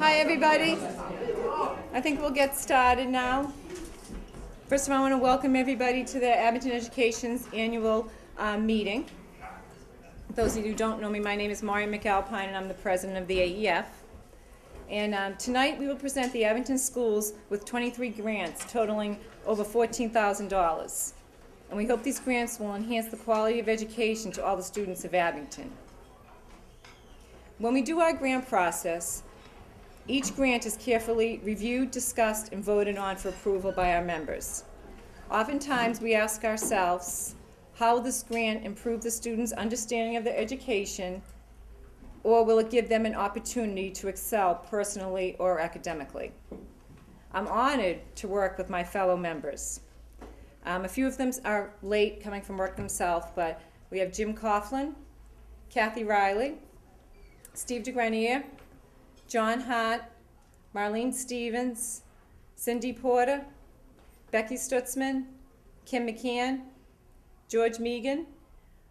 Hi, everybody. I think we'll get started now. First of all, I want to welcome everybody to the Abington Education's annual meeting. Those of you who don't know me, my name is Maureen McAlpine, and I'm the president of the AEF. And tonight we will present the Abington schools with 23 grants totaling over $14,000. And we hope these grants will enhance the quality of education to all the students of Abington. When we do our grant process, each grant is carefully reviewed, discussed, and voted on for approval by our members. Oftentimes we ask ourselves, how will this grant improve the students' understanding of their education, or will it give them an opportunity to excel personally or academically? I'm honored to work with my fellow members. A few of them are late coming from work themselves, but we have Jim Coughlin, Kathy Riley, Steve DeGrenier, John Hart, Marlene Stevens, Cindy Porter, Becky Stutzman, Kim McCann, George Megan,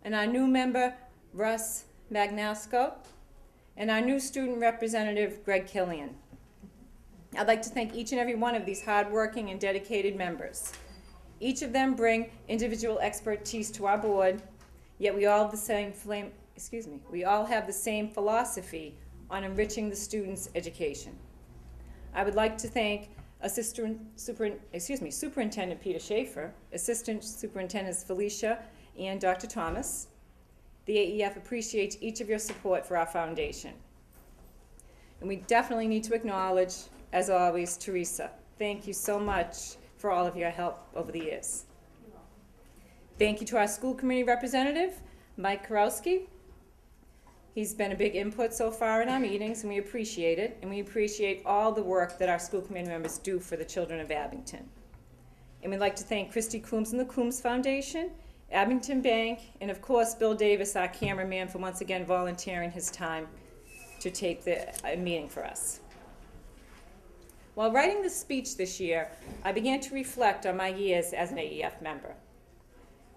and our new member, Russ Magnasco, and our new student representative, Greg Killian. I'd like to thank each and every one of these hardworking and dedicated members. Each of them bring individual expertise to our board, yet we all have the same philosophy on enriching the students' education. I would like to thank Superintendent Peter Schaefer, Assistant Superintendents Felicia and Dr. Thomas. The AEF appreciates each of your support for our foundation. And we definitely need to acknowledge, as always, Teresa. Thank you so much for all of your help over the years. Thank you to our school committee representative, Mike Karowski. He's been a big input so far in our meetings, and we appreciate it. And we appreciate all the work that our school committee members do for the children of Abington. And we'd like to thank Christy Coombs and the Coombs Foundation, Abington Bank, and of course Bill Davis, our cameraman, for once again volunteering his time to tape the meeting for us. While writing this speech this year, I began to reflect on my years as an AEF member.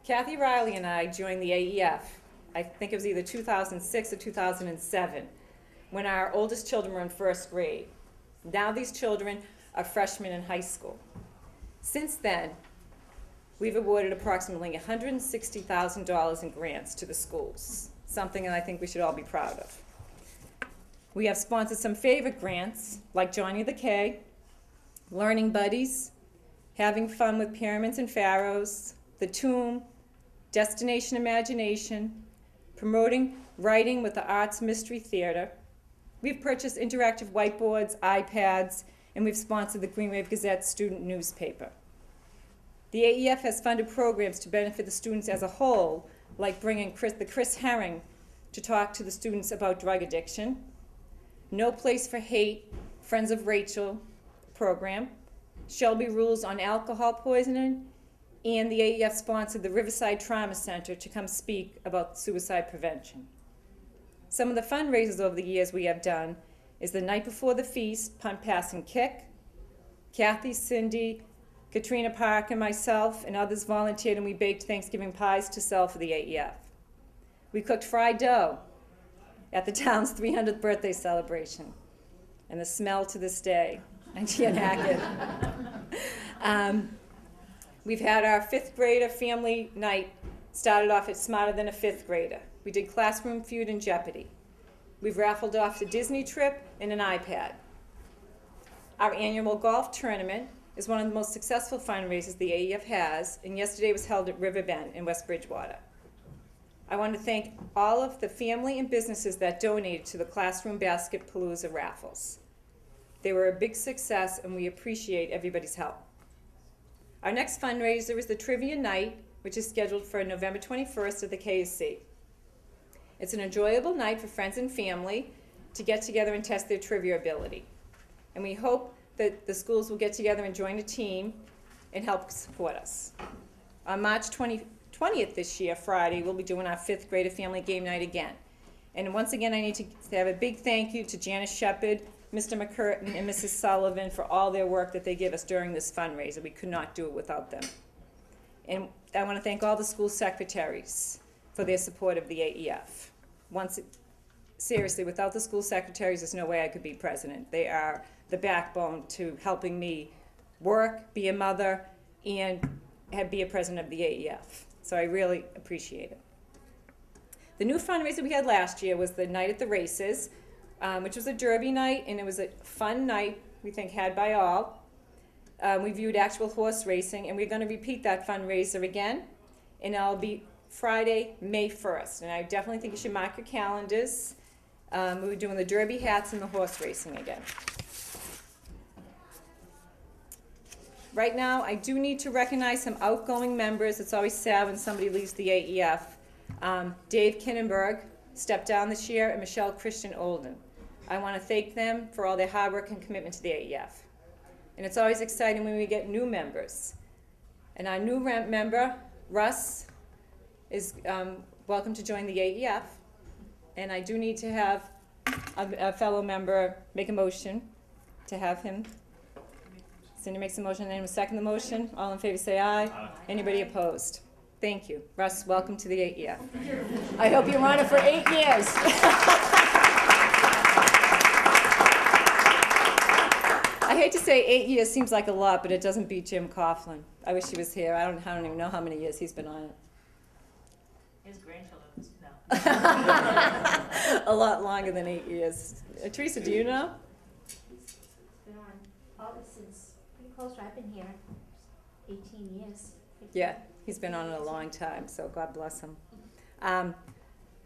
Kathy Riley and I joined the AEF, I think it was either 2006 or 2007, when our oldest children were in first grade. Now these children are freshmen in high school. Since then, we've awarded approximately $160,000 in grants to the schools, something that I think we should all be proud of. We have sponsored some favorite grants, like Johnny the K, Learning Buddies, Having Fun with Pyramids and Pharaohs, The Tomb, Destination Imagination, Promoting Writing with the Arts Mystery Theater. We've purchased interactive whiteboards, iPads, and we've sponsored the Green Wave Gazette student newspaper. The AEF has funded programs to benefit the students as a whole, like bringing the Chris Herring to talk to the students about drug addiction, No Place for Hate, Friends of Rachel program, Shelby Rules on alcohol poisoning, and the AEF sponsored the Riverside Trauma Center to come speak about suicide prevention. Some of the fundraisers over the years we have done is the night before the feast, Punt, Pass, and Kick. Kathy, Cindy, Katrina Park, and myself and others volunteered, and we baked Thanksgiving pies to sell for the AEF. We cooked fried dough at the town's 300th birthday celebration, and the smell to this day, I can't hack it. We've had our fifth grader family night, started off at Smarter Than a Fifth Grader. We did Classroom Feud and Jeopardy. We've raffled off the Disney trip and an iPad. Our annual golf tournament is one of the most successful fundraisers the AEF has, and yesterday was held at Riverbend in West Bridgewater. I want to thank all of the family and businesses that donated to the Classroom Basket Palooza raffles. They were a big success, and we appreciate everybody's help. Our next fundraiser is the Trivia Night, which is scheduled for November 21st at the KSC. It's an enjoyable night for friends and family to get together and test their trivia ability. And we hope that the schools will get together and join a team and help support us. On March 20th this year, Friday, we'll be doing our fifth grader family game night again. And once again, I need to have a big thank you to Janice Shepard, Mr. McCurtain, and Mrs. Sullivan for all their work that they give us during this fundraiser. We could not do it without them. And I want to thank all the school secretaries for their support of the AEF. seriously, without the school secretaries, there's no way I could be president. They are the backbone to helping me work, be a mother, and be a president of the AEF. So I really appreciate it. The new fundraiser we had last year was the night at the races, which was a derby night, and it was a fun night, we think, had by all. We viewed actual horse racing, and we're going to repeat that fundraiser again, and it'll be Friday, May 1st. And I definitely think you should mark your calendars. We're doing the derby hats and the horse racing again. Right now, I do need to recognize some outgoing members. It's always sad when somebody leaves the AEF. Dave Kinnenberg stepped down this year, and Michelle Christian Olden. I want to thank them for all their hard work and commitment to the AEF. And it's always exciting when we get new members. And our new member, Russ, is welcome to join the AEF. And I do need to have a fellow member make a motion to have him. Cindy makes a motion, and anyone second the motion? All in favor say aye. Aye. Anybody opposed? Thank you. Russ, welcome to the AEF. I hope you're on it for 8 years. I hate to say 8 years seems like a lot, but it doesn't beat Jim Coughlin. I wish he was here. I don't even know how many years he's been on it. His grandchildren, no. A lot longer than 8 years. Teresa, do you know? He's been on probably since pretty close. I've been here 18 years. 15. Yeah, he's been on it a long time, so God bless him.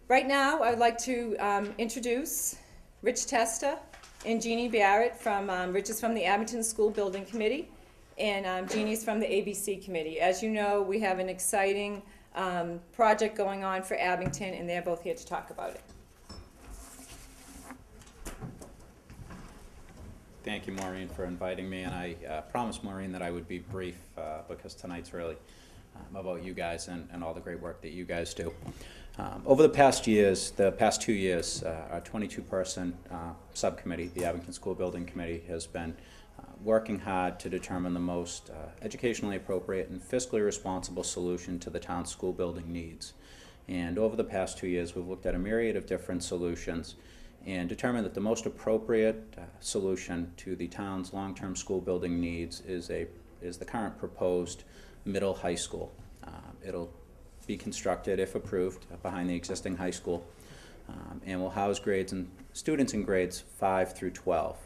Right now, I'd like to introduce Rich Testa and Jeannie Barrett from, Rich is from the Abington School Building Committee, and Jeannie's from the ABC Committee. As you know, we have an exciting project going on for Abington, and they're both here to talk about it. Thank you, Maureen, for inviting me, and I promised Maureen that I would be brief because tonight's really about you guys and all the great work that you guys do. Over the past 2 years, our 22-person subcommittee, the Abington School Building Committee, has been working hard to determine the most educationally appropriate and fiscally responsible solution to the town's school building needs. And over the past 2 years, we've looked at a myriad of different solutions and determined that the most appropriate solution to the town's long-term school building needs is the current proposed middle high school. It'll be constructed, if approved, behind the existing high school, and will house students in grades 5 through 12.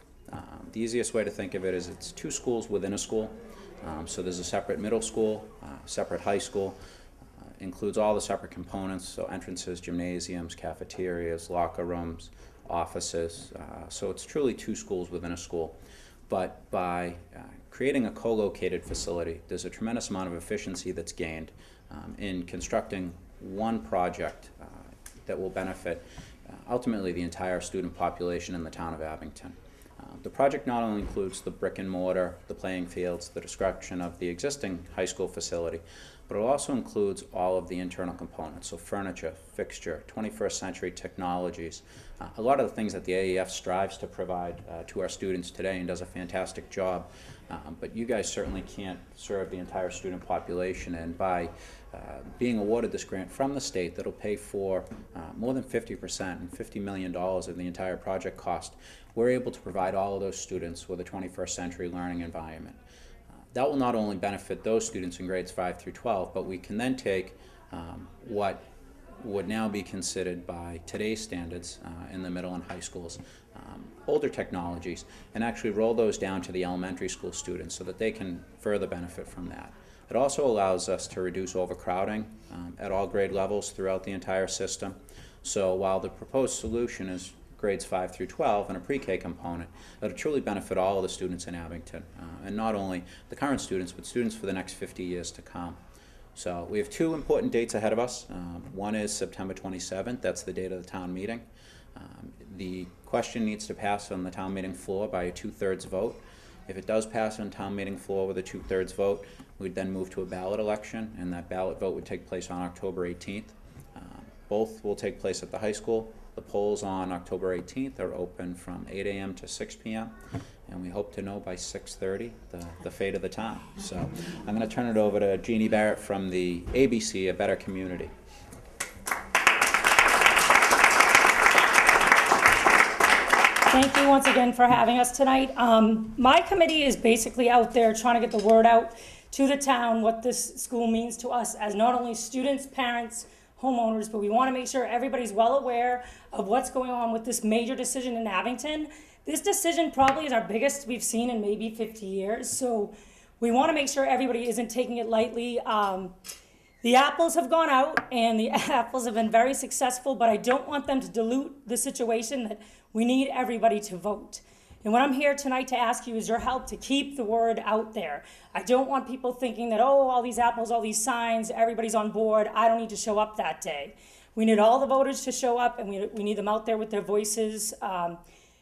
The easiest way to think of it is it's 2 schools within a school. So there's a separate middle school, separate high school, includes all the separate components, so entrances, gymnasiums, cafeterias, locker rooms, offices. So it's truly 2 schools within a school. But by creating a co-located facility, there's a tremendous amount of efficiency that's gained in constructing one project that will benefit ultimately the entire student population in the town of Abington. The project not only includes the brick and mortar, the playing fields, the construction of the existing high school facility, but it also includes all of the internal components, so furniture, fixture, 21st century technologies, a lot of the things that the AEF strives to provide to our students today and does a fantastic job. But you guys certainly can't serve the entire student population, and by being awarded this grant from the state that'll pay for more than 50% and $50 million of the entire project cost, we're able to provide all of those students with a 21st century learning environment. That will not only benefit those students in grades 5 through 12, but we can then take what would now be considered by today's standards in the middle and high schools, older technologies, and actually roll those down to the elementary school students so that they can further benefit from that. It also allows us to reduce overcrowding at all grade levels throughout the entire system. So while the proposed solution is grades 5 through 12 and a pre-K component, it'll truly benefit all of the students in Abington, and not only the current students, but students for the next 50 years to come. So we have 2 important dates ahead of us. One is September 27th, that's the date of the town meeting. The question needs to pass on the town meeting floor by a 2/3 vote. If it does pass on town meeting floor with a 2/3 vote, we'd then move to a ballot election, and that ballot vote would take place on October 18th. Both will take place at the high school. The polls on October 18th are open from 8 a.m. to 6 p.m. and we hope to know by 6:30 the fate of the town. So I'm going to turn it over to Jeannie Barrett from the ABC, A Better Community. Thank you once again for having us tonight. My committee is basically out there trying to get the word out to the town what this school means to us as not only students, parents, homeowners, but we want to make sure everybody's well aware of what's going on with this major decision in Abington. This decision probably is our biggest we've seen in maybe 50 years, so we want to make sure everybody isn't taking it lightly. The apples have gone out, and the apples have been very successful, but I don't want them to dilute the situation that we need everybody to vote. And what I'm here tonight to ask you is your help to keep the word out there. I don't want people thinking that, oh, all these apples, all these signs, everybody's on board, I don't need to show up that day. We need all the voters to show up, and we need them out there with their voices.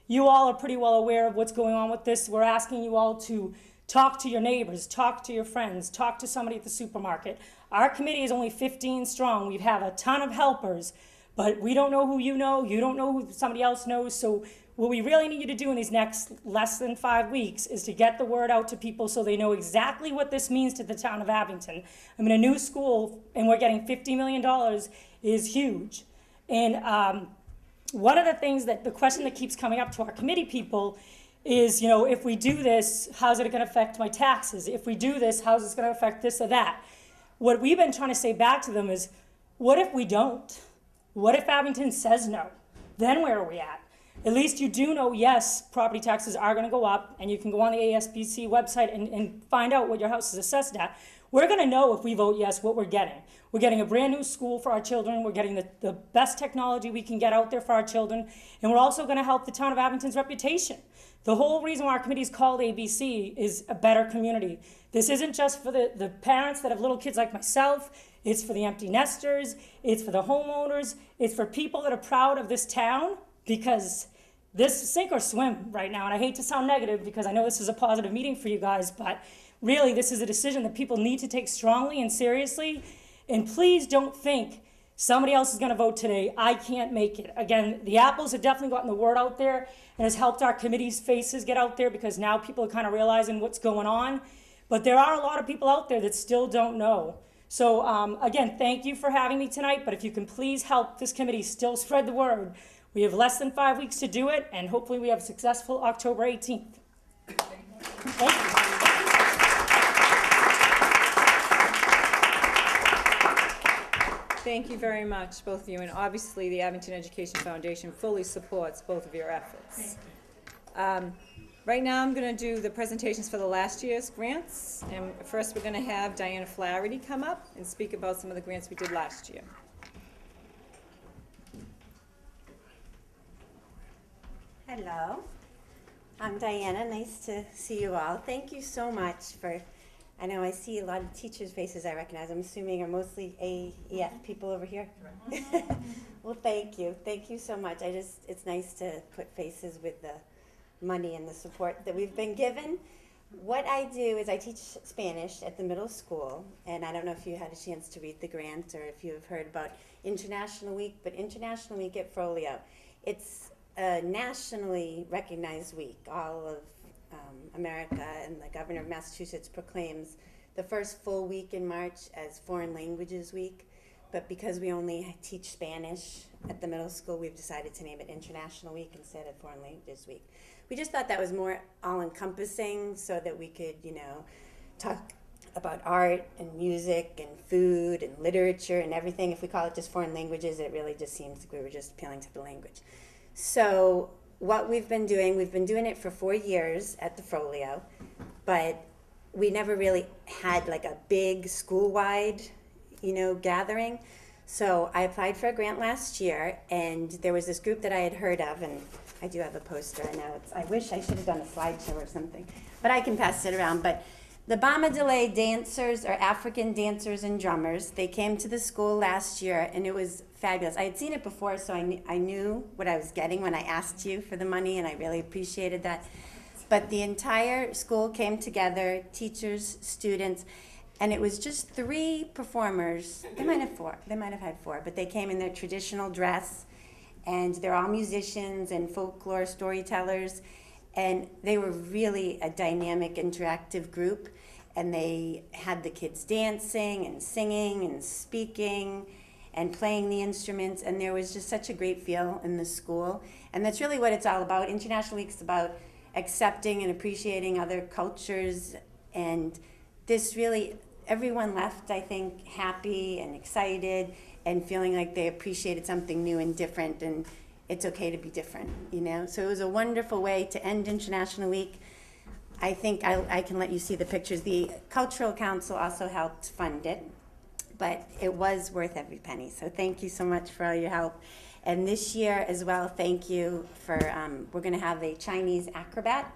You all are pretty well aware of what's going on with this. We're asking you all to talk to your neighbors, talk to your friends, talk to somebody at the supermarket. Our committee is only 15 strong. We have a ton of helpers, but we don't know who you know. You don't know who somebody else knows. So what we really need you to do in these next less than 5 weeks is to get the word out to people so they know exactly what this means to the town of Abington. I mean, a new school, and we're getting $50 million, is huge. And one of the things the question that keeps coming up to our committee people is, you know, if we do this, how's it going to affect my taxes? If we do this, how's this going to affect this or that? What we've been trying to say back to them is, what if we don't? What if Abington says no? Then where are we at? At least you do know, yes, property taxes are going to go up, and you can go on the ASBC website and find out what your house is assessed at. We're going to know if we vote yes what we're getting. We're getting a brand new school for our children. We're getting the best technology we can get out there for our children. And we're also going to help the town of Abington's reputation. The whole reason why our committee is called ABC is a better community. This isn't just for the parents that have little kids like myself. It's for the empty nesters. It's for the homeowners. It's for people that are proud of this town, because this sink or swim right now. And I hate to sound negative because I know this is a positive meeting for you guys, but really this is a decision that people need to take strongly and seriously. And please don't think somebody else is going to vote today. I can't make it. Again, the apples have definitely gotten the word out there and has helped our committee's faces get out there, because now people are kind of realizing what's going on. But there are a lot of people out there that still don't know. So again, thank you for having me tonight, but if you can please help this committee still spread the word. We have less than 5 weeks to do it, and hopefully we have a successful October 18th. Thank you. Thank you very much, both of you, and obviously the Abington Education Foundation fully supports both of your efforts. Right now I'm going to do the presentations for the last year's grants, and first we're going to have Diana Flaherty come up and speak about some of the grants we did last year. Hello, I'm Diana. Nice to see you all. Thank you so much for, I know I see a lot of teachers' faces I recognize. I'm assuming are mostly AEF people over here. Well, thank you. Thank you so much. It's nice to put faces with the money and the support that we've been given. What I do is I teach Spanish at the middle school, and I don't know if you had a chance to read the grant or if you have heard about International Week, but International Week at Frollo, it's a nationally recognized week. All of America, and the governor of Massachusetts proclaims the first full week in March as Foreign Languages Week. But because we only teach Spanish at the middle school, we've decided to name it International Week instead of Foreign Languages Week. We just thought that was more all-encompassing, so that we could, you know, talk about art and music and food and literature and everything. If we call it just foreign languages, it really just seems like we were just appealing to the language. So what we've been doing it for 4 years at the Frollo, but we never really had like a big school-wide, you know, gathering. So I applied for a grant last year, and there was this group that I had heard of, and I do have a poster. I know I wish I should have done a slideshow or something, but I can pass it around. But the Bamadele dancers are African dancers and drummers. They came to the school last year, and it was fabulous. I had seen it before, so I knew what I was getting when I asked you for the money, and I really appreciated that. But the entire school came together, teachers, students, and it was just 3 performers. They might have 4. They might have had 4, but they came in their traditional dress, and they're all musicians and folklore storytellers, and they were really a dynamic, interactive group, and they had the kids dancing and singing and speaking, and playing the instruments, and there was just such a great feel in the school. And that's really what it's all about. International Week is about accepting and appreciating other cultures, and this really, everyone left, I think, happy and excited and feeling like they appreciated something new and different, and it's okay to be different, you know? So it was a wonderful way to end International Week. I think I can let you see the pictures. The Cultural Council also helped fund it, but it was worth every penny. So thank you so much for all your help. And this year as well, thank you for, we're gonna have a Chinese acrobat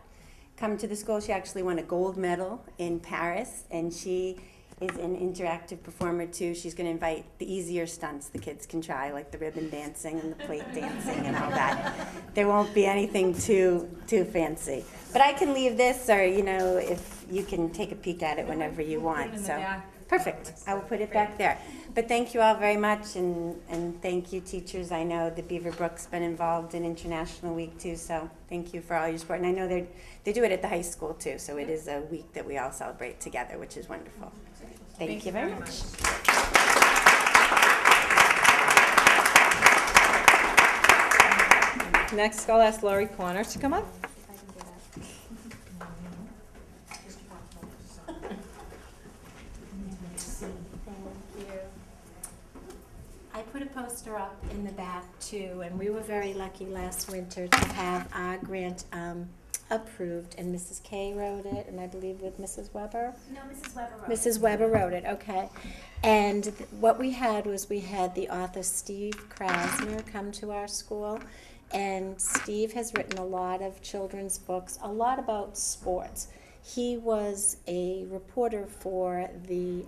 come to the school. She actually won a gold medal in Paris, and she is an interactive performer too. She's gonna invite the easier stunts the kids can try, like the ribbon dancing and the plate dancing and all that. There won't be anything too fancy. But I can leave this, or you know, if you can take a peek at it whenever you want. So perfect. I will put it back there. But thank you all very much, and thank you, teachers. I know that Beaver Brook's been involved in International Week too, so thank you for all your support. And I know they do it at the high school too, so it is a week that we all celebrate together, which is wonderful. Thank you very much. Next, I'll ask Laurie Corner to come up. I put a poster up in the back too, and we were very lucky last winter to have our grant approved, and Mrs. Kay wrote it, and I believe with Mrs. Weber? No, Mrs. Weber wrote it. Mrs. Weber wrote it, okay. And what we had was we had the author Steve Krasner come to our school, and Steve has written a lot of children's books, a lot about sports. He was a reporter for the,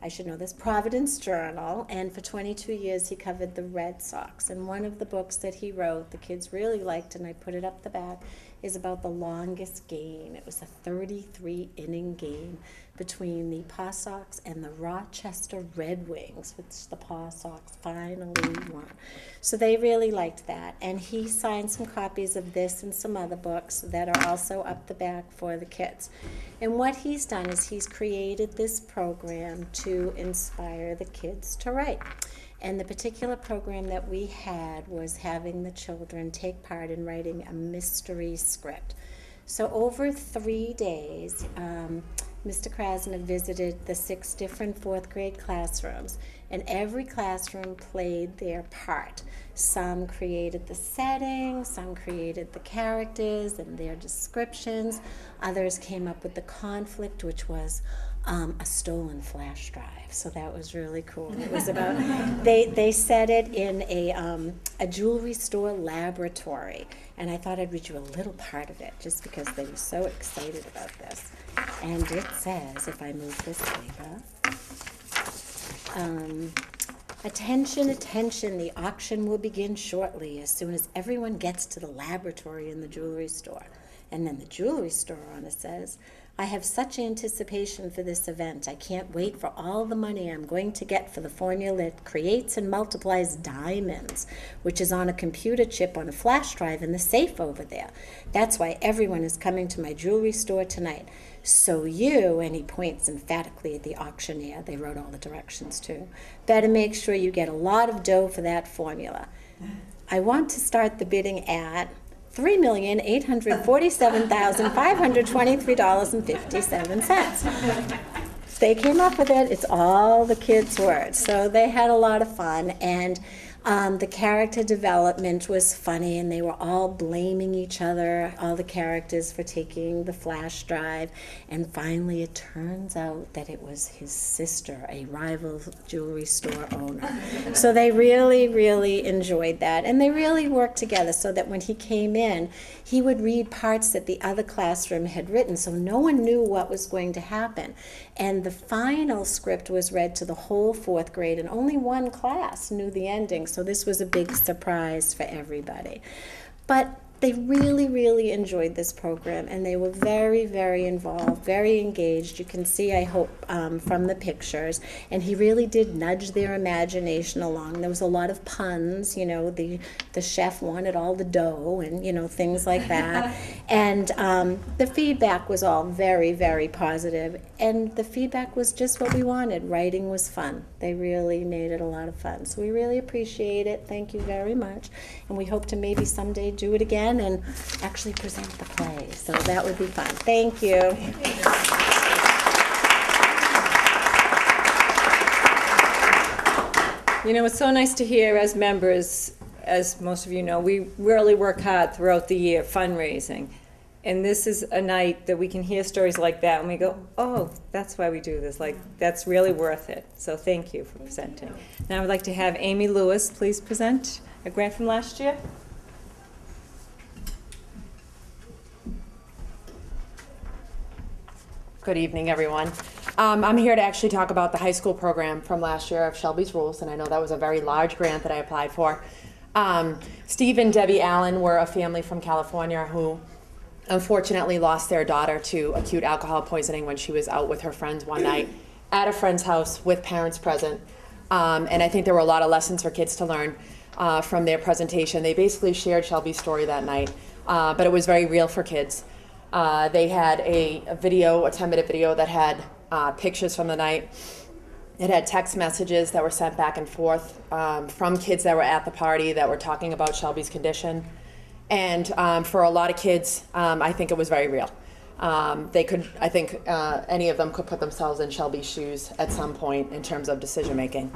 I should know this, Providence Journal, and for 22 years he covered the Red Sox. And one of the books that he wrote, the kids really liked, and I put it up the back, is about the longest game. It was a 33-inning game between the Paw Sox and the Rochester Red Wings, which the Paw Sox finally won. So they really liked that. And he signed some copies of this and some other books that are also up the back for the kids. And what he's done is he's created this program to inspire the kids to write. And the particular program that we had was having the children take part in writing a mystery script. So over 3 days, Mr. Krasner visited the 6 different 4th grade classrooms, and every classroom played their part. Some created the setting, some created the characters and their descriptions. Others came up with the conflict, which was a stolen flash drive. So that was really cool. It was about, they set it in a jewelry store laboratory. And I thought I'd read you a little part of it, just because they were so excited about this. And it says, if I move this paper, attention, attention, the auction will begin shortly as soon as everyone gets to the laboratory in the jewelry store. And then the jewelry store owner says, I have such anticipation for this event. I can't wait for all the money I'm going to get for the formula that creates and multiplies diamonds, which is on a computer chip on a flash drive in the safe over there. That's why everyone is coming to my jewelry store tonight. So you, and he points emphatically at the auctioneer, they wrote all the directions too, better make sure you get a lot of dough for that formula. I want to start the bidding at $3,847,523.57. They came up with it. It's all the kids' words. So they had a lot of fun, and the character development was funny, and they were all blaming each other, all the characters, for taking the flash drive. And finally it turns out that it was his sister, a rival jewelry store owner. So they really, really enjoyed that. And they really worked together so that when he came in, he would read parts that the other classroom had written, so no one knew what was going to happen. And the final script was read to the whole 4th grade, and only one class knew the ending. So this was a big surprise for everybody. But they really, really enjoyed this program, and they were very, very involved, very engaged. You can see, I hope, from the pictures. And he really did nudge their imagination along. There was a lot of puns, the chef wanted all the dough and, things like that. And the feedback was all very, very positive. And the feedback was just what we wanted. Writing was fun. They really made it a lot of fun. So we really appreciate it. Thank you very much. And we hope to maybe someday do it again and actually present the play. So that would be fun. Thank you. It's so nice to hear as members, as most of you know, we really work hard throughout the year fundraising. And this is a night that we can hear stories like that and we go, oh, that's why we do this. Like, that's really worth it. So thank you for presenting. Now I would like to have Amy Lewis please present a grant from last year. Good evening, everyone. I'm here to actually talk about the high school program from last year of Shelby's Rules, and I know that was a very large grant that I applied for. Steve and Debbie Allen were a family from California who unfortunately lost their daughter to acute alcohol poisoning when she was out with her friends one night at a friend's house with parents present. And I think there were a lot of lessons for kids to learn from their presentation. They basically shared Shelby's story that night, but it was very real for kids. They had a 10-minute video that had pictures from the night. It had text messages that were sent back and forth from kids that were at the party that were talking about Shelby's condition. And for a lot of kids, I think it was very real. Any of them could put themselves in Shelby's shoes at some point in terms of decision making.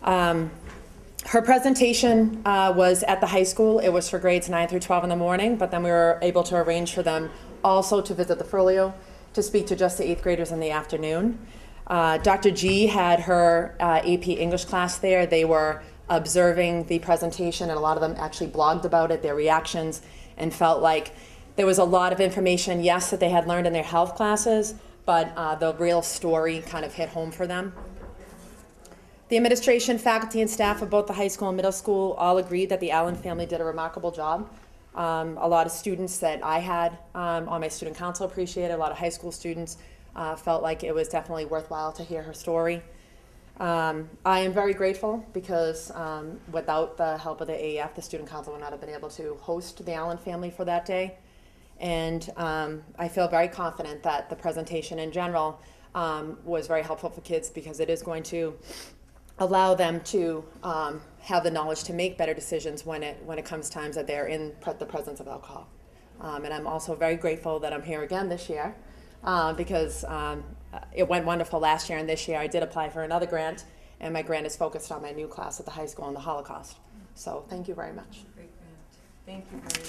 Her presentation was at the high school. It was for grades 9 through 12 in the morning, but then we were able to arrange for them also to visit the Furlio to speak to just the 8th graders in the afternoon. Dr. G had her AP English class there. They were observing the presentation, and a lot of them actually blogged about it, their reactions, and felt like there was a lot of information, yes, that they had learned in their health classes, but the real story kind of hit home for them. The administration, faculty, and staff of both the high school and middle school all agreed that the Allen family did a remarkable job. A lot of students that I had on my student council appreciated. A lot of high school students felt like it was definitely worthwhile to hear her story. I am very grateful because without the help of the AEF, the student council would not have been able to host the Allen family for that day. And I feel very confident that the presentation in general was very helpful for kids because it is going to allow them to have the knowledge to make better decisions when it comes times that they're in the presence of alcohol. And I'm also very grateful that I'm here again this year because it went wonderful last year, and this year I did apply for another grant, and my grant is focused on my new class at the high school on the Holocaust. So thank you very much. Great grant. Thank you very much.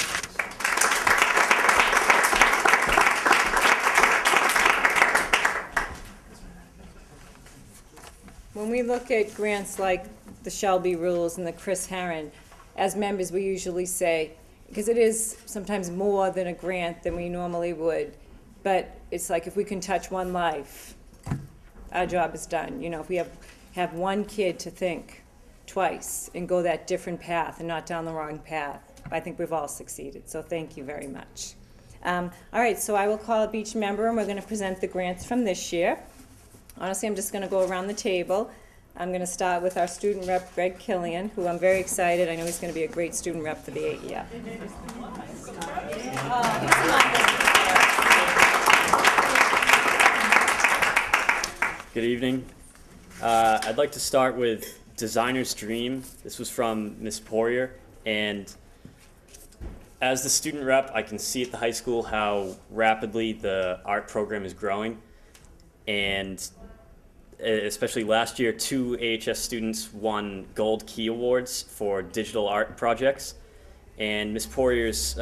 When we look at grants like the Shelby Rules and the Chris Herron, as members we usually say, because it is sometimes more than a grant than we normally would, but it's like if we can touch one life, our job is done. If we have one kid to think twice and go that different path and not down the wrong path, I think we've all succeeded. So thank you very much. All right, so I will call up each member and we're going to present the grants from this year. Honestly, I'm just going to go around the table. I'm going to start with our student rep, Greg Killian, who I'm very excited. I know he's going to be a great student rep for the AEF. Good evening. I'd like to start with Designer's Dream. This was from Miss Poirier, and as the student rep, I can see at the high school how rapidly the art program is growing, and especially last year, 2 AHS students won Gold Key Awards for digital art projects, and Miss Poirier's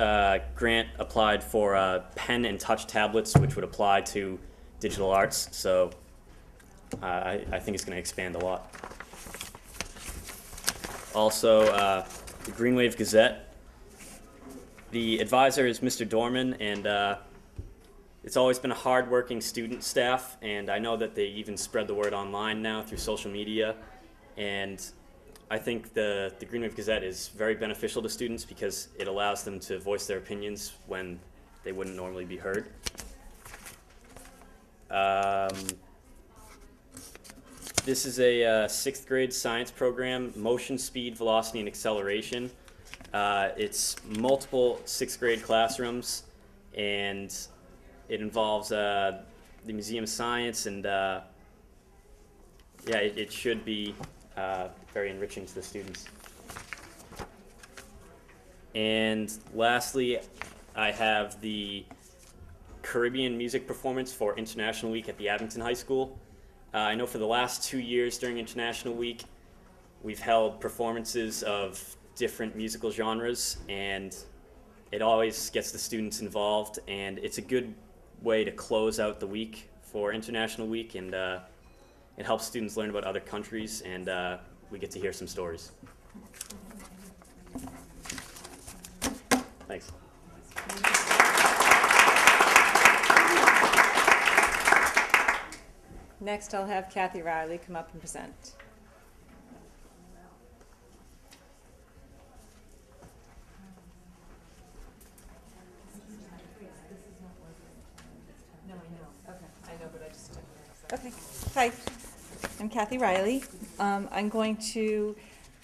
grant applied for pen and touch tablets, which would apply to digital arts, so I think it's going to expand a lot. Also, the Green Wave Gazette. The advisor is Mr. Dorman, and it's always been a hard-working student staff, and I know that they even spread the word online now through social media. And I think the Green Wave Gazette is very beneficial to students because it allows them to voice their opinions when they wouldn't normally be heard. This is a 6th grade science program, motion, speed, velocity, and acceleration. It's multiple 6th grade classrooms, and it involves the Museum of Science, and yeah, it should be very enriching to the students. And lastly, I have the Caribbean music performance for International Week at the Abington High School. I know for the last 2 years during International Week, we've held performances of different musical genres, and it always gets the students involved, and it's a good way to close out the week for International Week, and it helps students learn about other countries, and we get to hear some stories. Thanks. Next, I'll have Kathy Riley come up and present. No, I know. Okay, I know, but I just didn't. Okay. Hi, I'm Kathy Riley. I'm going to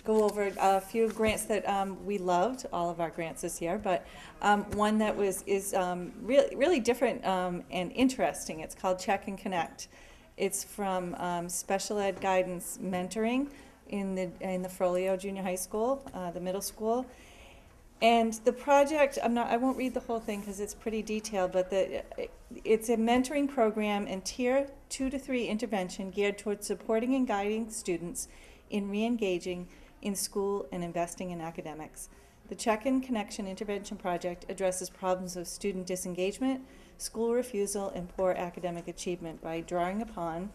go over a few grants that we loved, all of our grants this year, but one that is really different and interesting. It's called Check and Connect. It's from Special Ed Guidance Mentoring in the Frollo Junior High School, the middle school. And the project, I won't read the whole thing because it's pretty detailed, but it's a mentoring program and tier 2 to 3 intervention geared towards supporting and guiding students in re-engaging in school and investing in academics. The Check-in Connection Intervention Project addresses problems of student disengagement, school refusal, and poor academic achievement by drawing upon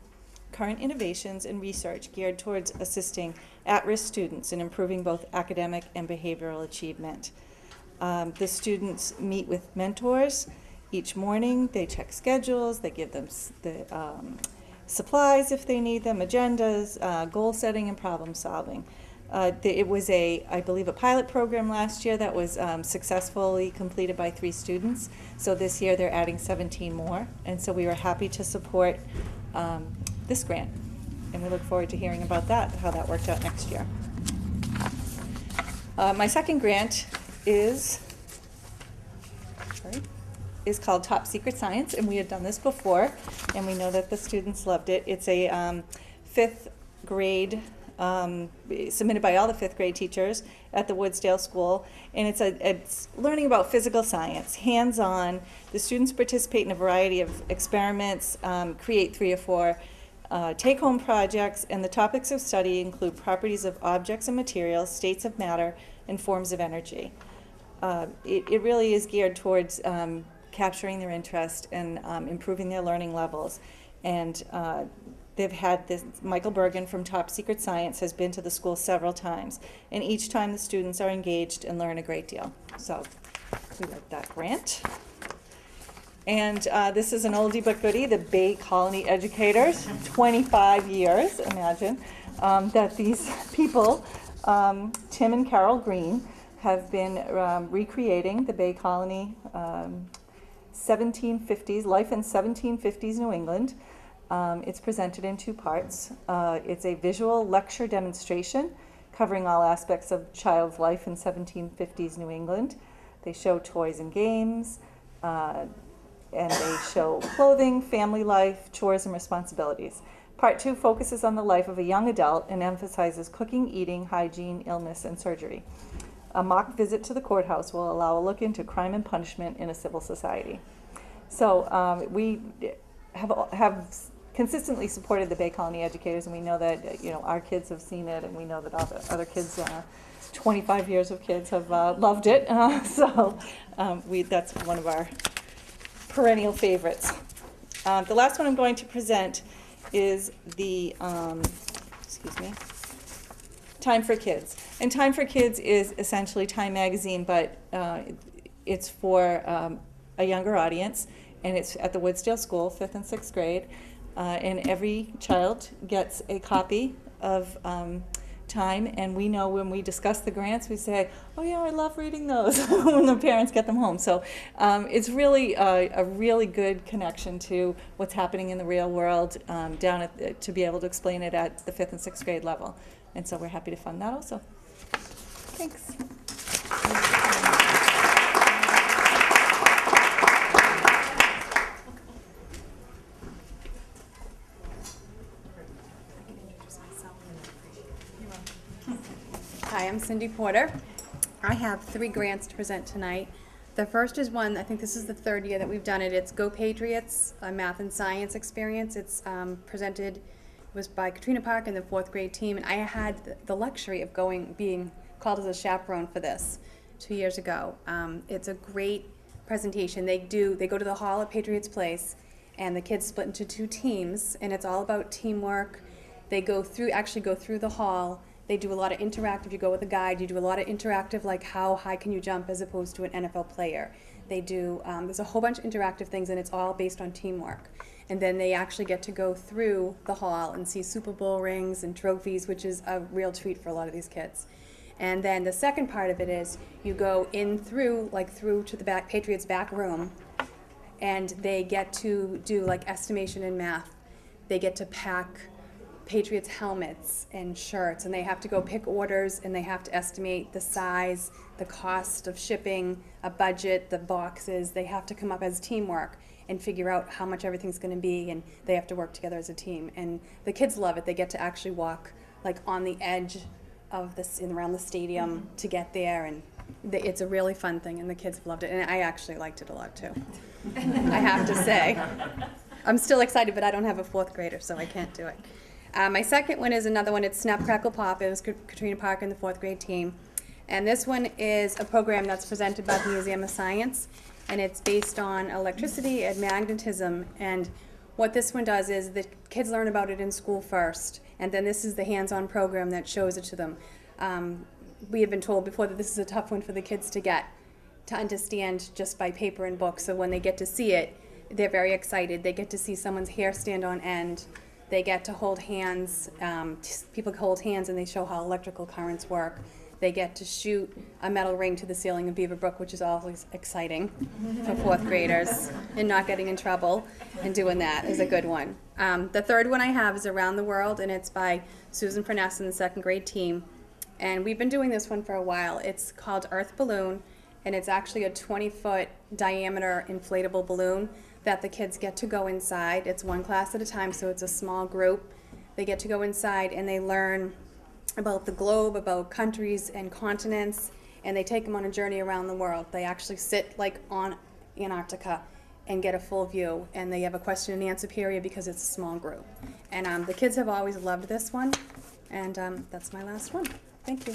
current innovations and research geared towards assisting at-risk students in improving both academic and behavioral achievement. The students meet with mentors each morning. They check schedules. They give them the supplies if they need them, agendas, goal setting, and problem solving. It was I believe, a pilot program last year that was successfully completed by 3 students. So this year they're adding 17 more. And so we were happy to support this grant. And we look forward to hearing about that, how that worked out next year. My second grant is called Top Secret Science, and we had done this before, and we know that the students loved it. It's a 5th grade, submitted by all the 5th grade teachers at the Woodsdale School, and it's learning about physical science, hands-on. The students participate in a variety of experiments, create 3 or 4 take-home projects, and the topics of study include properties of objects and materials, states of matter, and forms of energy. It really is geared towards capturing their interest and improving their learning levels. And they've had this, Michael Bergen from Top Secret Science has been to the school several times, and each time the students are engaged and learn a great deal. So we like that grant. And this is an oldie but goodie, the Bay Colony Educators, 25 years, imagine, that these people, Tim and Carol Green, have been recreating the Bay Colony 1750s, life in 1750s New England. It's presented in 2 parts. It's a visual lecture demonstration covering all aspects of child's life in 1750s New England. They show toys and games, and they show clothing, family life, chores, and responsibilities. Part 2 focuses on the life of a young adult and emphasizes cooking, eating, hygiene, illness, and surgery. A mock visit to the courthouse will allow a look into crime and punishment in a civil society. So we have consistently supported the Bay Colony Educators, and we know that our kids have seen it, and we know that all the other kids, 25 years of kids, have loved it. So that's one of our perennial favorites. The last one I'm going to present is the Time for Kids. And Time for Kids is essentially Time Magazine, but it's for a younger audience, and it's at the Woodsdale School, 5th and 6th grade, and every child gets a copy of time, and we know when we discuss the grants, we say, oh yeah, I love reading those when the parents get them home. So it's really a really good connection to what's happening in the real world to be able to explain it at the 5th and 6th grade level. And so we're happy to fund that also. Thanks. Hi, I'm Cindy Porter. I have 3 grants to present tonight. The first is one, I think this is the 3rd year that we've done it. It's Go Patriots, a math and science experience. It's presented, it was by Katrina Park and the 4th grade team, and I had the luxury of being called as a chaperone for this 2 years ago. It's a great presentation. They go to the hall at Patriots Place, and the kids split into 2 teams, and it's all about teamwork. They actually go through the hall. They do a lot of interactive. You go with a guide. You do a lot of interactive, like how high can you jump as opposed to an NFL player. They do, there's a whole bunch of interactive things, and it's all based on teamwork. And then they actually get to go through the hall and see Super Bowl rings and trophies, which is a real treat for a lot of these kids. And then the second part of it is you go through to the Patriots back room, and they get to do like estimation in math. They get to pack Patriots helmets and shirts, and they have to go pick orders, and they have to estimate the size, the cost of shipping, a budget, the boxes. They have to come up as teamwork and figure out how much everything's going to be, and they have to work together as a team. And the kids love it. They get to actually walk like on the edge of around the stadium to get there, and it's a really fun thing, and the kids have loved it, and I actually liked it a lot too. I have to say. I'm still excited, but I don't have a 4th grader, so I can't do it. My second one is another one. It's Snap, Crackle, Pop. It was Katrina Park and the 4th grade team. And this one is a program that's presented by the Museum of Science, and it's based on electricity and magnetism. And what this one does is the kids learn about it in school first, and then this is the hands-on program that shows it to them. We have been told before that this is a tough one for the kids to understand just by paper and books. So when they get to see it, they're very excited. They get to see someone's hair stand on end. They get to hold hands. People hold hands, and they show how electrical currents work. They get to shoot a metal ring to the ceiling of Beaver Brook, which is always exciting for 4th graders, and not getting in trouble, and doing that is a good one. The third one I have is Around the World, and it's by Susan Furness and the 2nd grade team. And we've been doing this one for a while. It's called Earth Balloon, and it's actually a 20-foot diameter inflatable balloon that the kids get to go inside. It's 1 class at a time, so it's a small group. They get to go inside, and they learn about the globe, about countries and continents, and they take them on a journey around the world. They actually sit like on Antarctica and get a full view, and they have a question and answer period because it's a small group. And the kids have always loved this one, and that's my last one. Thank you.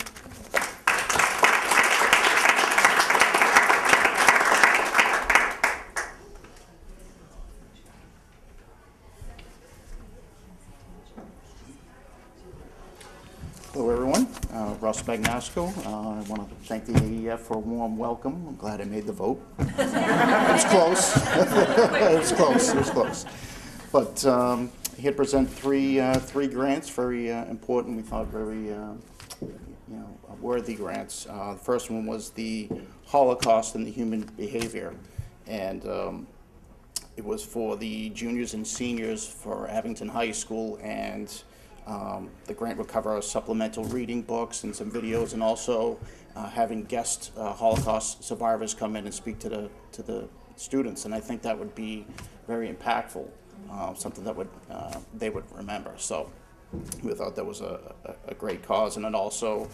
Hello everyone, Russ Magnasco. I want to thank the AEF for a warm welcome. I'm glad I made the vote. It was close. It was close. It was close. But here to present three grants, very important. We thought very worthy grants. The first one was the Holocaust and the Human Behavior, and it was for the juniors and seniors for Abington High School, and the grant would cover supplemental reading books and some videos, and also having guest Holocaust survivors come in and speak to the students. And I think that would be very impactful, something that they would remember. So we thought that was a great cause, and it also,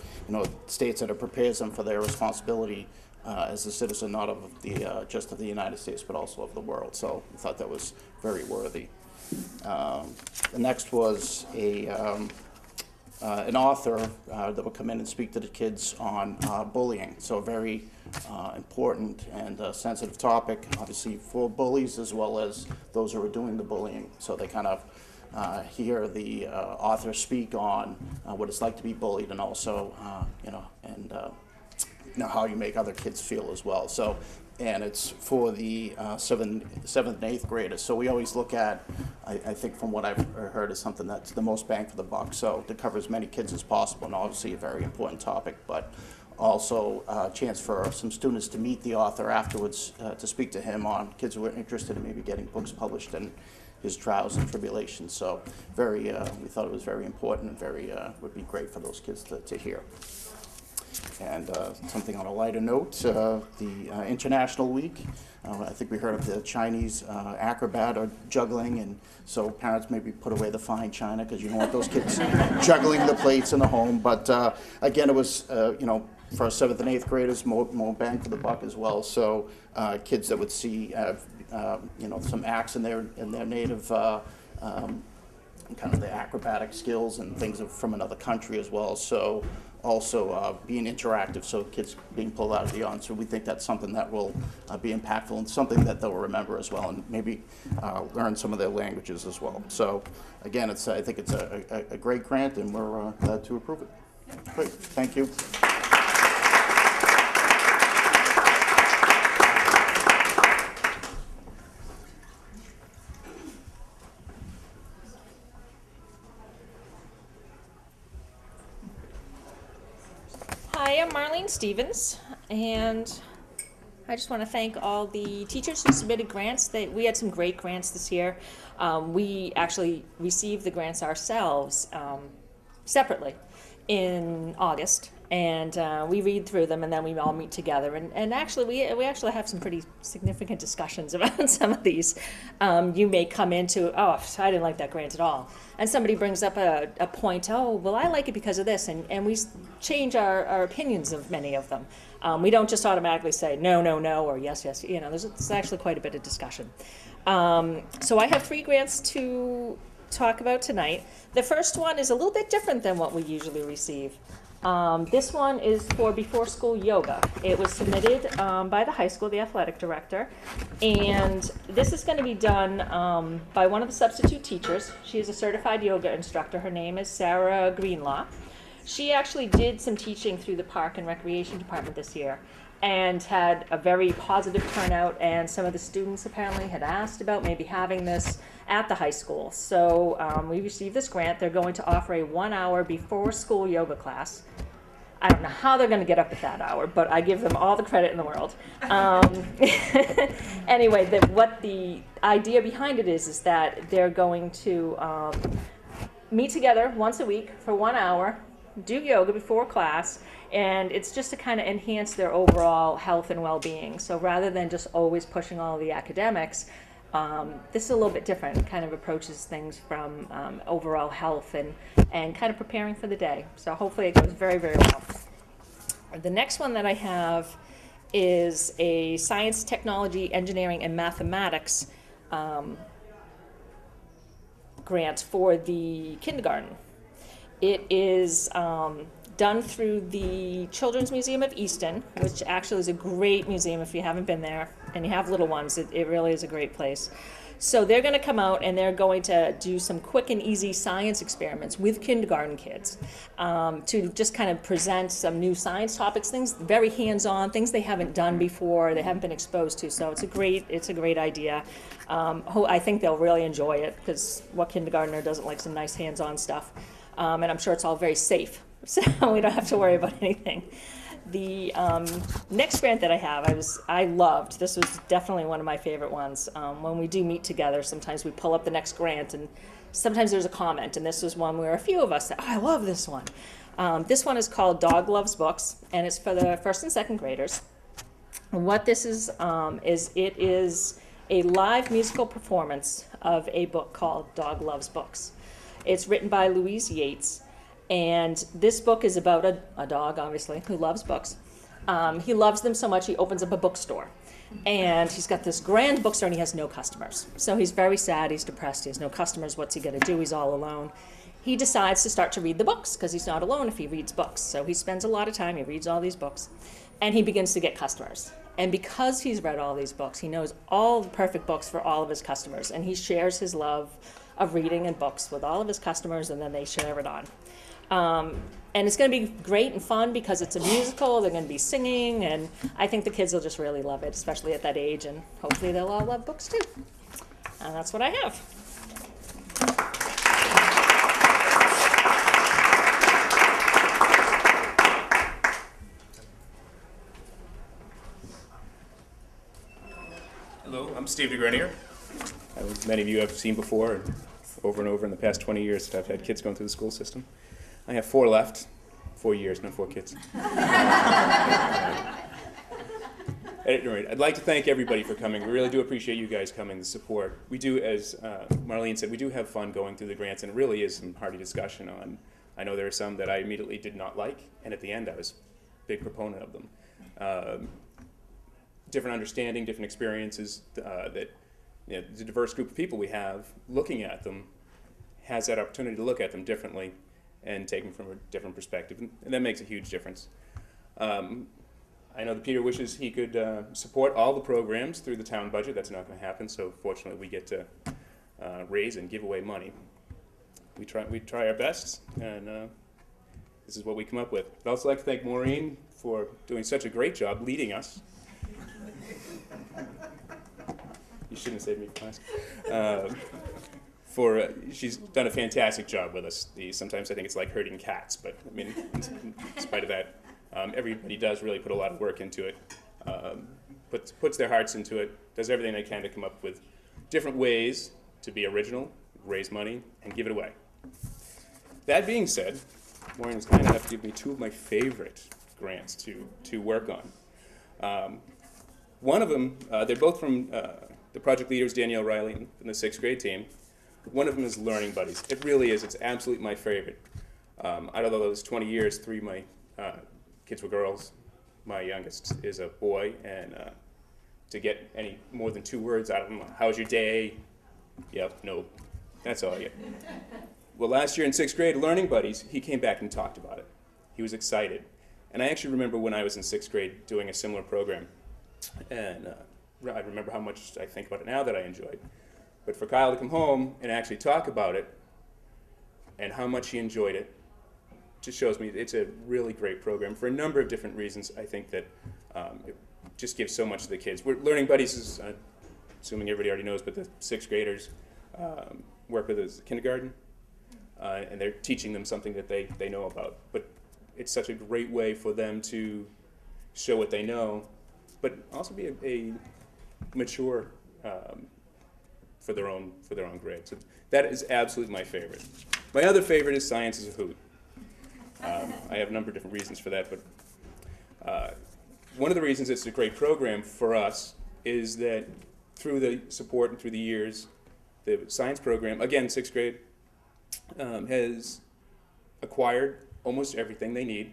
states that it prepares them for their responsibility as a citizen, not of just of the United States, but also of the world. So we thought that was very worthy. The next was an author that would come in and speak to the kids on bullying. So a very important and sensitive topic, obviously, for bullies as well as those who are doing the bullying. So they kind of hear the author speak on what it's like to be bullied, and also, how you make other kids feel as well. So, and it's for the 7th and 8th graders. So we always look at I think from what I've heard is something that's the most bang for the buck. So to cover as many kids as possible, and obviously a very important topic, but also a chance for some students to meet the author afterwards, to speak to him on kids who are interested in maybe getting books published and his trials and tribulations. So we thought it was very important and would be great for those kids to hear. And something on a lighter note, the International Week, I think we heard of the Chinese acrobat or juggling, and so parents maybe put away the fine china because you don't want those kids juggling the plates in the home. But again, it was, for our 7th and 8th graders, more bang for the buck as well. So kids that would see, some acts in their native, kind of the acrobatic skills and things from another country as well. So also being interactive, so kids being pulled out of the audience. So we think that's something that will be impactful and something that they'll remember as well, and maybe learn some of their languages as well. So again, I think it's a great grant, and we're glad to approve it. Great, thank you. Hi, I'm Marlene Stevens, and I just want to thank all the teachers who submitted grants. We had some great grants this year. We actually received the grants ourselves separately in August, and we read through them, and then we all meet together. And actually, we actually have some pretty significant discussions about some of these. You may come into, oh, I didn't like that grant at all. And somebody brings up a point, oh, well, I like it because of this, and we change our opinions of many of them. We don't just automatically say no, no, no, or yes, yes. There's actually quite a bit of discussion. So I have 3 grants to talk about tonight. The first one is a little bit different than what we usually receive. This one is for before school yoga. It was submitted by the high school, the athletic director, and this is going to be done by one of the substitute teachers. She is a certified yoga instructor. Her name is Sarah Greenlaw. She actually did some teaching through the Park and Recreation Department this year and had a very positive turnout, and some of the students apparently had asked about maybe having this at the high school. So we received this grant. They're going to offer a 1-hour before school yoga class. I don't know how they're going to get up at that hour, but I give them all the credit in the world. Anyway, what the idea behind it is that they're going to meet together once a week for 1 hour, do yoga before class, and it's just to kind of enhance their overall health and well-being. So rather than just always pushing all the academics, this is a little bit different. It kind of approaches things from overall health and kind of preparing for the day. So hopefully it goes very, very well. The next one that I have is a science, technology, engineering, and mathematics grant for the kindergarten. It is done through the Children's Museum of Easton, which actually is a great museum if you haven't been there and you have little ones. It really is a great place. So they're going to come out and they're going to do some quick and easy science experiments with kindergarten kids to just kind of present some new science topics, things very hands-on, things they haven't done before, they haven't been exposed to. So it's a great idea. I think they'll really enjoy it, because what kindergartner doesn't like some nice hands-on stuff? And I'm sure it's all very safe, so we don't have to worry about anything. The next grant that I have, I loved. This was definitely one of my favorite ones. When we do meet together, sometimes we pull up the next grant, and sometimes there's a comment, and this was one where a few of us said, oh, I love this one. This one is called Dog Loves Books, and it's for the 1st and 2nd graders. What this is it is a live musical performance of a book called Dog Loves Books. It's written by Louise Yates, and this book is about a dog, obviously, who loves books. He loves them so much he opens up a bookstore, and he's got this grand bookstore and he has no customers. So he's very sad, he's depressed, he has no customers, what's he going to do? He's all alone. He decides to start to read the books, because he's not alone if he reads books. So he spends a lot of time, he reads all these books, and he begins to get customers. And because he's read all these books, he knows all the perfect books for all of his customers, and he shares his love of reading and books with all of his customers, and then they share it on. And it's going to be great and fun because it's a musical, they're going to be singing, and I think the kids will just really love it, especially at that age, and hopefully they'll all love books too. And that's what I have. I'm Steve DeGrenier. As many of you have seen before, and over in the past 20 years that I've had kids going through the school system. I have 4 left. 4 years, not 4 kids. At any rate, I'd like to thank everybody for coming. We really do appreciate you guys coming, the support. We do, as Marlene said, we do have fun going through the grants, and it really is some hearty discussion on. I know there are some that I immediately did not like, and at the end I was a big proponent of them. Different understanding, different experiences, that the diverse group of people we have looking at them has that opportunity to look at them differently and take them from a different perspective, and that makes a huge difference. I know that Peter wishes he could support all the programs through the town budget. That's not going to happen, so fortunately we get to raise and give away money. We try our best, and this is what we come up with. I'd also like to thank Maureen for doing such a great job leading us. You shouldn't have saved me for class. She's done a fantastic job with us. Sometimes I think it's like herding cats, but I mean, in spite of that, everybody does really put a lot of work into it, puts their hearts into it, does everything they can to come up with different ways to be original, raise money, and give it away. That being said, Maureen was kind enough to give me 2 of my favorite grants to work on. One of them, they're both from the project leaders, Danielle Riley and the 6th grade team. One of them is Learning Buddies. It really is. It's absolutely my favorite. Out of those 20 years, 3 of my kids were girls. My youngest is a boy, and to get any more than 2 words out of him, how was your day? Yep, no. That's all I get. Well, last year in 6th grade, Learning Buddies, he came back and talked about it. He was excited. And I actually remember when I was in 6th grade doing a similar program. And I remember how much I think about it now that I enjoyed. But for Kyle to come home and actually talk about it and how much he enjoyed it just shows me it's a really great program for a number of different reasons. I think that it just gives so much to the kids. Learning Buddies is, assuming everybody already knows, but the 6th graders work with us kindergarten, and they're teaching them something that they know about. But it's such a great way for them to show what they know, but also be a mature for their own grade. So that is absolutely my favorite. My other favorite is Science is a Hoot. I have a number of different reasons for that, but one of the reasons it's a great program for us is that through the support and through the years, the science program, again, 6th grade, has acquired almost everything they need.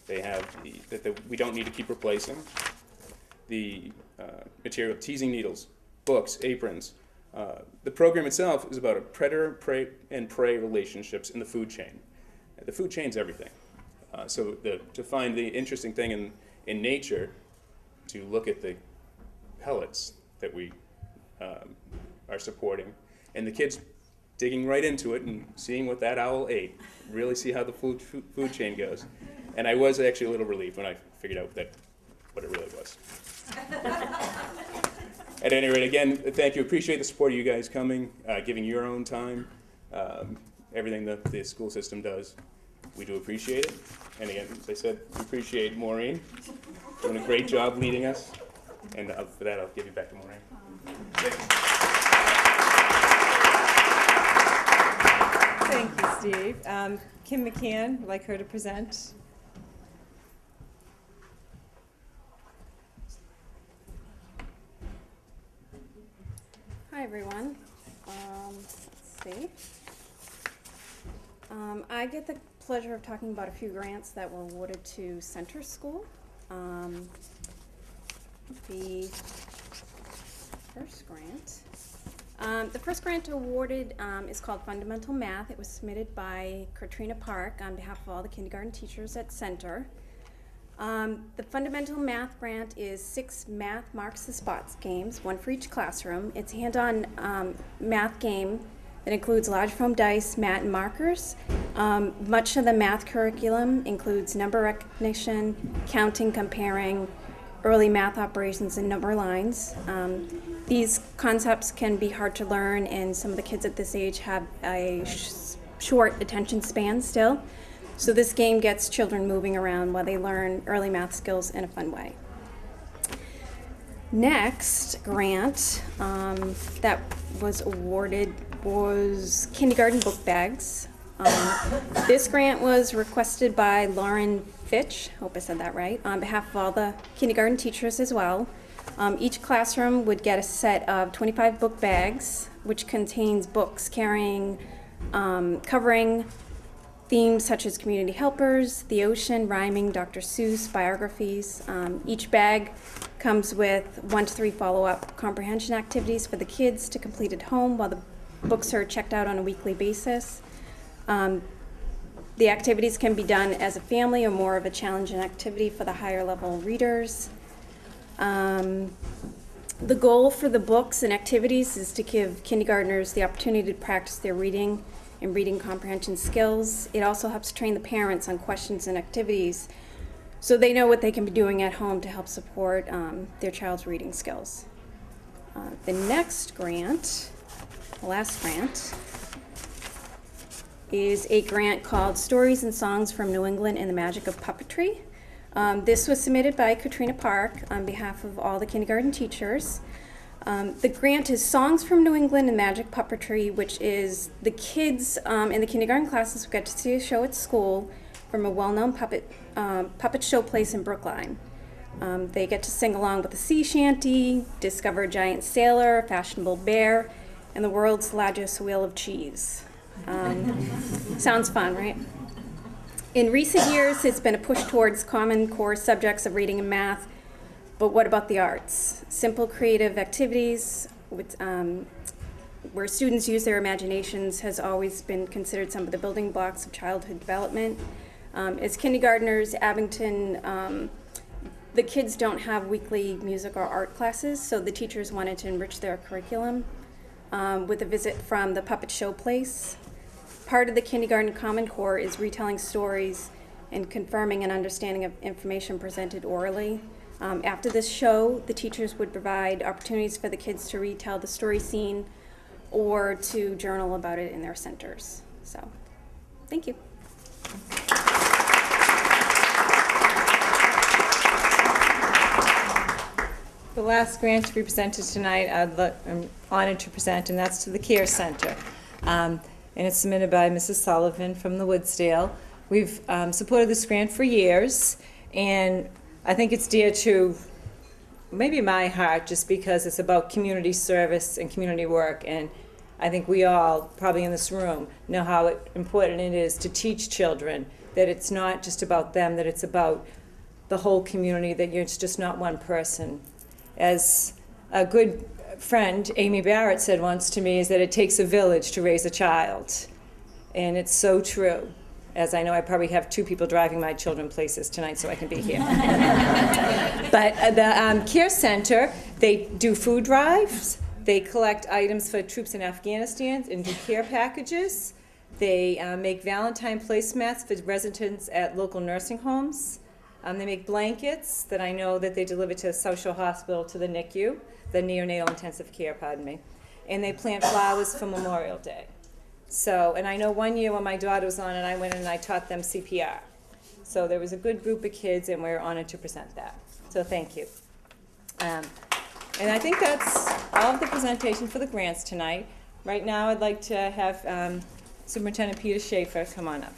They have that we don't need to keep replacing. The material, teasing needles, books, aprons. The program itself is about a predator, prey, and prey relationships in the food chain. The food chain's everything. So to find the interesting thing in nature, to look at the pellets that we are supporting, and the kids digging right into it and seeing what that owl ate, really see how the food chain goes. And I was actually a little relieved when I figured out what it really was. At any rate, again, thank you. Appreciate the support of you guys coming, giving your own time, everything that the school system does. We do appreciate it. And again, as I said, we appreciate Maureen doing a great job leading us. And for that, I'll give you back to Maureen. Thank you, Steve. Kim McCann, I'd like her to present. Hi, everyone. Let's see. I get the pleasure of talking about a few grants that were awarded to Center School. The first grant awarded is called Fundamental Math. It was submitted by Katrina Park on behalf of all the kindergarten teachers at Center. The Fundamental Math grant is 6 Math Marks the Spots games, 1 for each classroom. It's a hand-on math game that includes large foam dice, mat, and markers. Much of the math curriculum includes number recognition, counting, comparing, early math operations, and number lines. These concepts can be hard to learn, and some of the kids at this age have a short attention span still. So this game gets children moving around while they learn early math skills in a fun way. Next grant that was awarded was kindergarten book bags. This grant was requested by Lauren Fitch, hope I said that right, on behalf of all the kindergarten teachers as well. Each classroom would get a set of 25 book bags, which contains books covering themes such as community helpers, the ocean, rhyming, Dr. Seuss, biographies. Each bag comes with 1 to 3 follow-up comprehension activities for the kids to complete at home while the books are checked out on a weekly basis. The activities can be done as a family or more of a challenging activity for the higher level readers. The goal for the books and activities is to give kindergartners the opportunity to practice their reading and reading comprehension skills. It also helps train the parents on questions and activities so they know what they can be doing at home to help support their child's reading skills. The next grant, the last grant, is a grant called Stories and Songs from New England and the Magic of Puppetry. This was submitted by Katrina Park on behalf of all the kindergarten teachers. The grant is Songs from New England and Magic Puppetry, which is the kids in the kindergarten classes who get to see a show at school from a well-known puppet show place in Brookline. They get to sing along with a sea shanty, discover a giant sailor, a fashionable bear, and the world's largest wheel of cheese. Sounds fun, right? In recent years, it's been a push towards common core subjects of reading and math, but what about the arts? Simple creative activities with, where students use their imaginations has always been considered some of the building blocks of childhood development. As kindergartners, Abington, the kids don't have weekly music or art classes, so the teachers wanted to enrich their curriculum with a visit from the puppet show place. Part of the kindergarten Common Core is retelling stories and confirming an understanding of information presented orally. After this show, the teachers would provide opportunities for the kids to retell the story scene or to journal about it in their centers. So, thank you. The last grant to be presented tonight, I'm honored to present, and that's to the Care Center. And it's submitted by Mrs. Sullivan from the Woodsdale. We've supported this grant for years, and I think it's dear to maybe my heart just because it's about community service and community work, and I think we all, probably in this room, know how important it is to teach children that it's not just about them, that it's about the whole community, that it's just not one person. As a good friend, Amy Barrett, said once to me, is that it takes a village to raise a child. And it's so true, as I know I probably have 2 people driving my children places tonight so I can be here. But the Care Center, they do food drives, they collect items for troops in Afghanistan and do care packages. They make Valentine placemats for residents at local nursing homes. They make blankets that I know that they deliver to Social Hospital, to the NICU, the neonatal intensive care, pardon me. And they plant flowers for Memorial Day. So, and I know one year when my daughter was on it, I went in and I taught them CPR. So there was a good group of kids, and we're honored to present that. So thank you. And I think that's all of the presentation for the grants tonight. Right now, I'd like to have Superintendent Peter Schaefer come on up.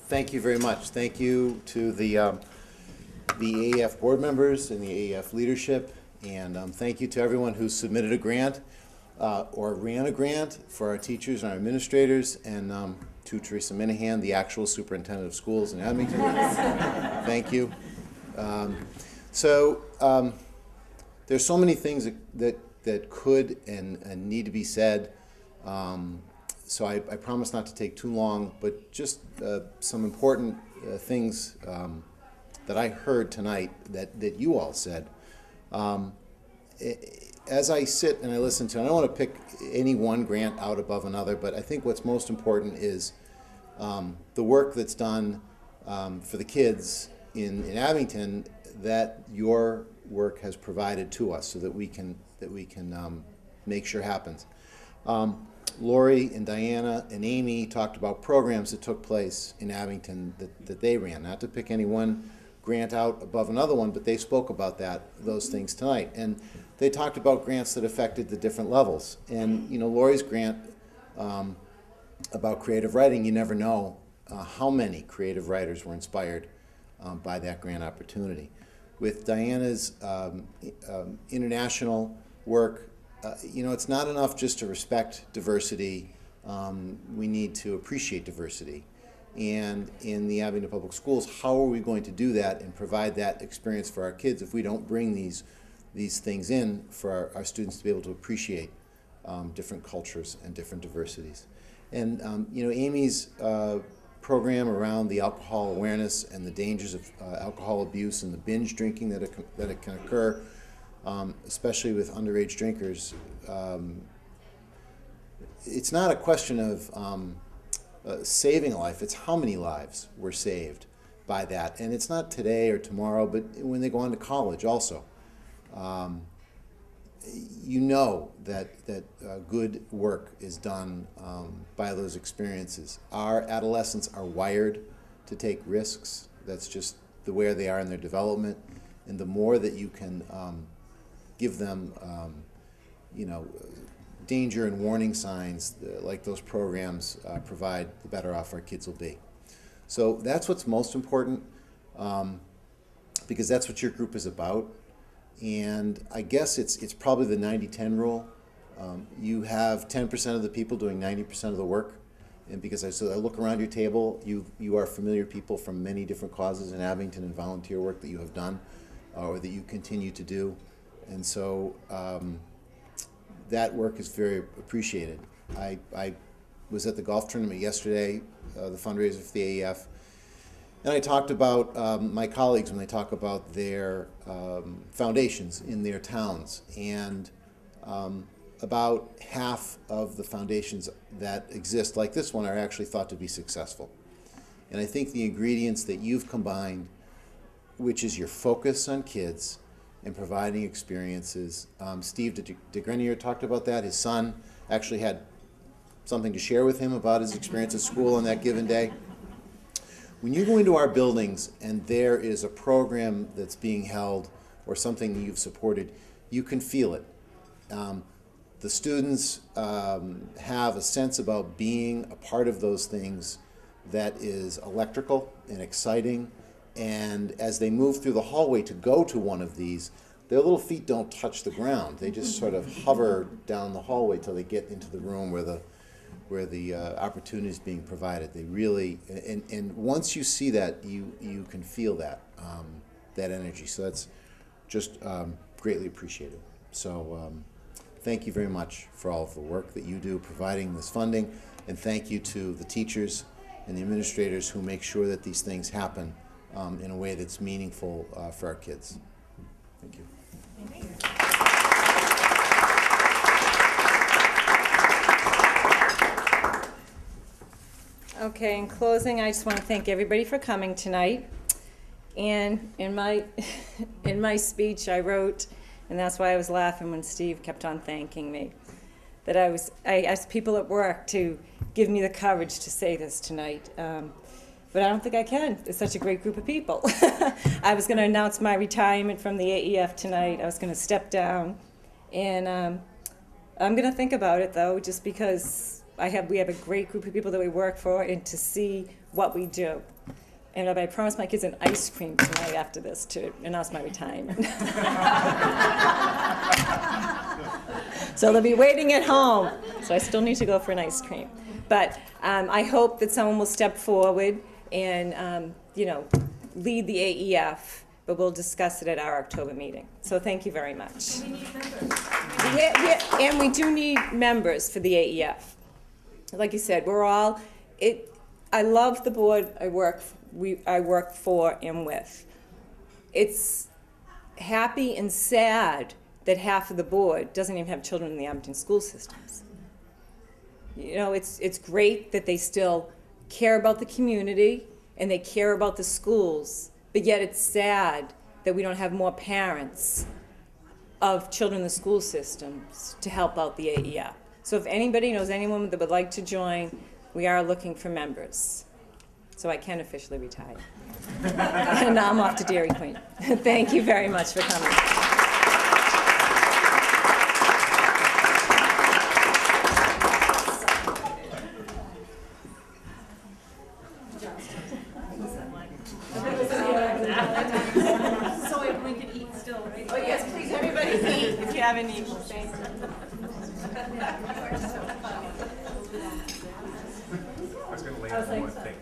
Thank you very much. Thank you to the AEF board members and the AEF leadership, and thank you to everyone who submitted a grant or ran a grant for our teachers and our administrators, and to Teresa Minahan, the actual superintendent of schools in Abington. Thank you. There's so many things that could and need to be said. So I promise not to take too long, but just some important things that I heard tonight that you all said. As I sit and I listen to, and I don't want to pick any one grant out above another, but I think what's most important is the work that's done for the kids in Abington that your work has provided to us, so that we can make sure happens. Lori and Diana and Amy talked about programs that took place in Abington that they ran. Not to pick any one grant out above another one, but they spoke about those things tonight. And they talked about grants that affected the different levels. And Lori's grant about creative writing, you never know how many creative writers were inspired by that grant opportunity. With Diana's international work, it's not enough just to respect diversity. We need to appreciate diversity. And in the Abington Public Schools, how are we going to do that and provide that experience for our kids if we don't bring these things in for our students to be able to appreciate different cultures and different diversities? And Amy's program around the alcohol awareness and the dangers of alcohol abuse and the binge drinking that it can occur, especially with underage drinkers. It's not a question of saving a life, it's how many lives were saved by that. And it's not today or tomorrow, but when they go on to college also. That good work is done by those experiences. Our adolescents are wired to take risks. That's just the way they are in their development. And the more that you can give them, danger and warning signs like those programs provide, the better off our kids will be. So that's what's most important, because that's what your group is about. And I guess it's probably the 90-10 rule. You have 10% of the people doing 90% of the work. And because I look around your table, you are familiar people from many different causes in Abington and volunteer work that you have done or that you continue to do. And so that work is very appreciated. I was at the golf tournament yesterday, the fundraiser for the AEF, and I talked about my colleagues when they talk about their foundations in their towns. And about half of the foundations that exist, like this one, are actually thought to be successful. And I think the ingredients that you've combined, which is your focus on kids and providing experiences. Steve DeGrenier talked about that. His son actually had something to share with him about his experience at school on that given day. When you go into our buildings and there is a program that's being held or something that you've supported, you can feel it. The students have a sense about being a part of those things that is electrical and exciting. And as they move through the hallway to go to one of these, their little feet don't touch the ground. They just sort of hover down the hallway till they get into the room where the opportunity is being provided. They really, and once you see that, you can feel that energy. So that's just greatly appreciated. So thank you very much for all of the work that you do providing this funding, and thank you to the teachers and the administrators who make sure that these things happen in a way that's meaningful for our kids. Thank you. Okay, in closing, I just want to thank everybody for coming tonight. And in my speech, I wrote, and that's why I was laughing when Steve kept on thanking me, that I asked people at work to give me the courage to say this tonight. But I don't think I can. It's such a great group of people. I was going to announce my retirement from the AEF tonight. I was going to step down. And I'm going to think about it, though, just because we have a great group of people that we work for, and to see what we do. And I promised my kids an ice cream tonight after this to announce my retirement. So they'll be waiting at home. So I still need to go for an ice cream. But I hope that someone will step forward and lead the AEF, but we'll discuss it at our October meeting. So thank you very much. We need members. And we do need members for the AEF. Like you said, I love the board I work for and with. It's happy and sad that half of the board doesn't even have children in the Abington school systems. It's great that they still care about the community and they care about the schools, but yet it's sad that we don't have more parents of children in the school systems to help out the AEF. So if anybody knows anyone that would like to join, we are looking for members. So I can officially retire. And now I'm off to Dairy Queen. Thank you very much for coming. So if we could eat still, right? Oh yes, please, everybody eat if you haven't eaten. Thank you. I was gonna lay on one thing.